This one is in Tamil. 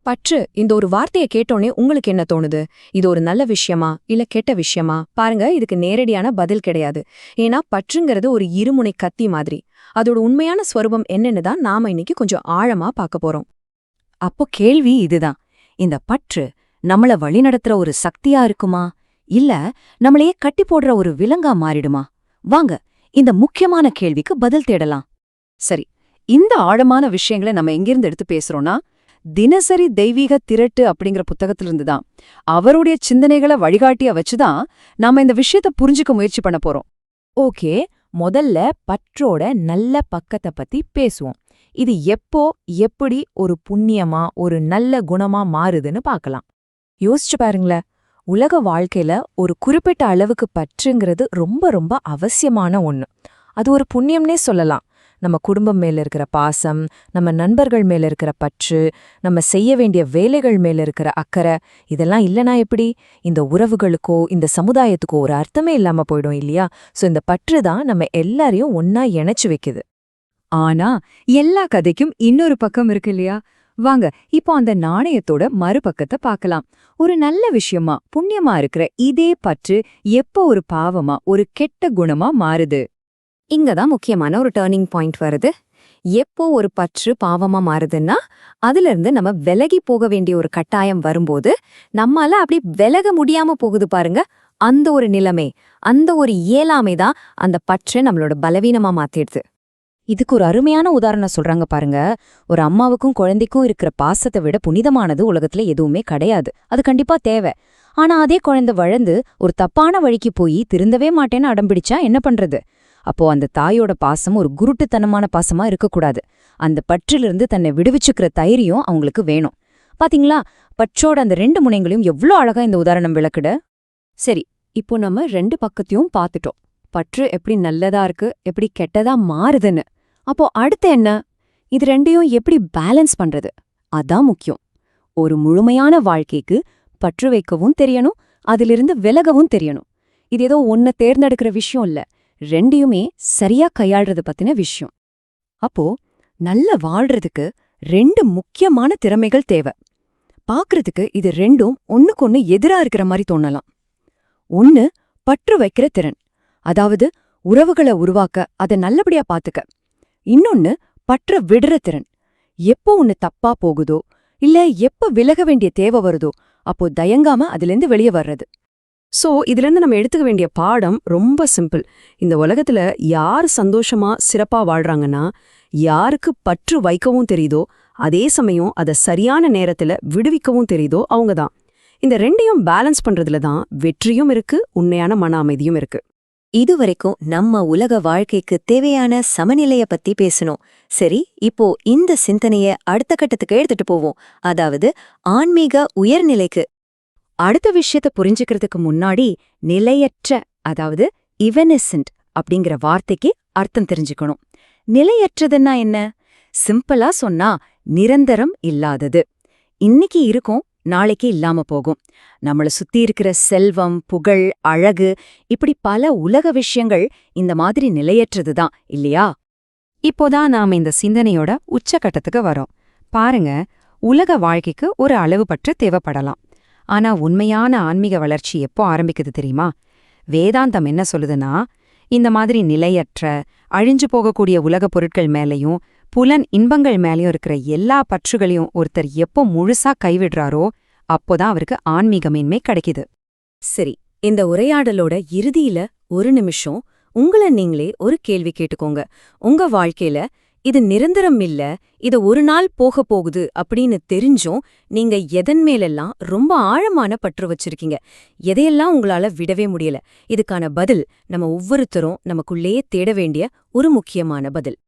பற்று இந்த ஒரு வார்த்தையை கேட்டோன்னே உங்களுக்கு என்ன தோணுது? இது ஒரு நல்ல விஷயமா இல்ல கெட்ட விஷயமா? பாருங்க, இதுக்கு நேரடியான பதில் கிடையாது. ஏன்னா பற்றுங்கிறது ஒரு இருமுனை கத்தி மாதிரி. அதோட உண்மையான ஸ்வரூபம் என்னன்னு தான் நாம இன்னைக்கு கொஞ்சம் ஆழமா பார்க்க போறோம். அப்போ கேள்வி இதுதான். இந்த பற்று நம்மள வழிநடத்துற ஒரு சக்தியா இருக்குமா? இல்ல நம்மளையே கட்டி போடுற ஒரு விலங்கா மாறிடுமா? வாங்க இந்த முக்கியமான கேள்விக்கு பதில் தேடலாம். சரி, இந்த ஆழமான விஷயங்களை நம்ம எங்கிருந்து எடுத்து பேசுறோம்னா, தினசரி தெய்வீக திரட்டு அப்படிங்கிற புத்தகத்திலிருந்து தான். அவருடைய சிந்தனைகளை வழிகாட்டியா வச்சுதான் நாம இந்த விஷயத்த புரிஞ்சுக்க முயற்சி பண்ண போறோம். ஓகே, முதல்ல பற்றோட நல்ல பக்கத்தை பத்தி பேசுவோம். இது எப்போ எப்படி ஒரு புண்ணியமா ஒரு நல்ல குணமா மாறுதுன்னு பார்க்கலாம். யோசிச்சு பாருங்களேன், உலக வாழ்க்கையில ஒரு குறிப்பிட்ட அளவுக்கு பற்றுங்கிறது ரொம்ப ரொம்ப அவசியமான ஒண்ணு. அது ஒரு புண்ணியம்னே சொல்லலாம். நம்ம குடும்பம் மேல இருக்கிற பாசம், நம்ம நண்பர்கள் மேல இருக்கிற பற்று, நம்ம செய்ய வேண்டிய வேலைகள் மேல இருக்கிற அக்கறை, இதெல்லாம் இல்லனா எப்படி? இந்த உறவுகளுக்கோ இந்த சமுதாயத்துக்கோ ஒரு அர்த்தமே இல்லாம போயிடும் இல்லையா? சோ இந்த பற்று தான் நம்ம எல்லாரையும் ஒன்னா இணைச்சு வைக்குது. ஆனா எல்லா கதைக்கும் இன்னொரு பக்கம் இருக்கு இல்லையா? வாங்க இப்போ அந்த நாணயத்தோட மறுபக்கத்தை பார்க்கலாம். ஒரு நல்ல விஷயமா புண்ணியமா இருக்கிற இதே பற்று எப்போ ஒரு பாவமா ஒரு கெட்ட குணமா மாறுது? இங்கதான் முக்கியமான ஒரு டர்னிங் பாயிண்ட் வருது. எப்போ ஒரு பற்று பாவமா மாறுதுன்னா, அதுல இருந்து நம்ம விலகி போக வேண்டிய ஒரு கட்டாயம் வரும்போது நம்மால அப்படி விலக முடியாம போகுது பாருங்க. அந்த ஒரு நிலைமை, அந்த ஒரு இயலாமை தான் அந்த பற்றை நம்மளோட பலவீனமா மாத்திடுது. இதுக்கு ஒரு அருமையான உதாரணம் சொல்றாங்க பாருங்க. ஒரு அம்மாவுக்கும் குழந்தைக்கும் இருக்கிற பாசத்தை விட புனிதமானது உலகத்துல எதுவுமே கிடையாது. அது கண்டிப்பா தேவை. ஆனா அதே குழந்தை வளர்ந்து ஒரு தப்பான வழிக்கு போய் திருந்தவே மாட்டேன்னு அடம்பிடிச்சா என்ன பண்றது? அப்போ அந்த தாயோட பாசம் ஒரு குருட்டுத்தனமான பாசமா இருக்கக்கூடாது. அந்த பற்றிலிருந்து தன்னை விடுவிச்சுக்கிற தைரியம் அவங்களுக்கு வேணும். பாத்தீங்களா, பற்றோட அந்த 2 முனைங்களையும் எவ்வளோ அழகா இந்த உதாரணம் விளக்குட. சரி, இப்போ நம்ம 2 பக்கத்தையும் பார்த்துட்டோம். பற்று எப்படி நல்லதா இருக்கு, எப்படி கெட்டதா மாறுதுன்னு. அப்போ அடுத்து என்ன? இது ரெண்டையும் எப்படி பேலன்ஸ் பண்றது? அதான் முக்கியம். ஒரு முழுமையான வாழ்க்கைக்கு பற்று வைக்கவும் தெரியணும், அதிலிருந்து விலகவும் தெரியணும். இது ஏதோ ஒன்ன தேர்ந்தெடுக்கிற விஷயம் இல்ல, ரெண்டையுமே சரியா கையாள்றது பத்தின விஷயம். அப்போ நல்ல வாழ்றதுக்கு 2 முக்கியமான திறமைகள் தேவை. பாக்குறதுக்கு இது ரெண்டும் ஒண்ணுக்கொன்னு எதிரா இருக்கிற மாதிரி தோணலாம். ஒன்னு பற்று வைக்கிற திறன், அதாவது உறவுகளை உருவாக்க அதை நல்லபடியா பாத்துக்க. இன்னொன்னு பற்ற விடுற திறன். எப்போ ஒன்னு தப்பா போகுதோ இல்ல எப்ப விலக வேண்டிய தேவை வருதோ அப்போ தயங்காம அதிலிருந்து வெளியே வர்றது. சோ இதுலேருந்து நம்ம எடுத்துக்க வேண்டிய பாடம் ரொம்ப சிம்பிள். இந்த உலகத்துல யார் சந்தோஷமா சிறப்பா வாழ்றாங்கன்னா, யாருக்கு பற்று வைக்கவும் தெரியுதோ, அதே சமயம் அதை சரியான நேரத்துல விடுவிக்கவும் தெரியுதோ அவங்கதான். இந்த ரெண்டையும் பேலன்ஸ் பண்றதுல தான் வெற்றியும் இருக்கு, உண்மையான மன அமைதியும் இருக்கு. இதுவரைக்கும் நம்ம உலக வாழ்க்கைக்கு தேவையான சமநிலைய பத்தி பேசணும். சரி, இப்போ இந்த சிந்தனைய அடுத்த கட்டத்துக்கு எடுத்துட்டு போவோம். அதாவது ஆன்மீக உயர்நிலைக்கு. அடுத்த விஷயத்த புரிஞ்சுக்கிறதுக்கு முன்னாடி நிலையற்ற, அதாவது இவனெசன்ட் அப்படிங்கிற வார்த்தைக்கு அர்த்தம் தெரிஞ்சுக்கணும். நிலையற்றதுன்னா என்ன? சிம்பிளா சொன்னா நிரந்தரம் இல்லாதது. இன்னைக்கு இருக்கும், நாளைக்கு இல்லாம போகும். நம்மள சுத்தி இருக்கிற செல்வம், புகழ், அழகு, இப்படி பல உலக விஷயங்கள் இந்த மாதிரி நிலையற்றதுதான் இல்லையா? இப்போதான் நாம இந்த சிந்தனையோட உச்சகட்டத்துக்கு வரோம். பாருங்க, உலக வாழ்க்கைக்கு ஒரு அளவு பற்று தேவைப்படலாம். ஆனா உண்மையான ஆன்மீக வளர்ச்சி எப்போ ஆரம்பிக்குது தெரியுமா? வேதாந்தம் என்ன சொல்லுதுன்னா, இந்த மாதிரி நிலையற்ற, அழிஞ்சு போகக்கூடிய உலகப் பொருட்கள் மேலையும் புலன் இன்பங்கள் மேலயும் இருக்கிற எல்லா பற்றுகளையும் ஒருத்தர் எப்போ முழுசா கைவிடுறாரோ அப்போதான் அவருக்கு ஆன்மீக மேன்மை கிடைக்குது. சரி, இந்த உரையாடலோட இறுதியில ஒரு நிமிஷம் உங்களை நீங்களே ஒரு கேள்வி கேட்டுக்கோங்க. உங்க வாழ்க்கையில இது நிரந்தரம் இல்ல, இது ஒரு நாள் போக போகுது அப்படின்னு தெரிஞ்சும் நீங்க எதன் மேலெல்லாம் ரொம்ப ஆழமான பற்று வச்சிருக்கீங்க? எதையெல்லாம் உங்களால விடவே முடியல? இதுக்கான பதில் நம்ம ஒவ்வொருத்தரும் நமக்குள்ளேயே தேட வேண்டிய ஒரு முக்கியமான பதில்.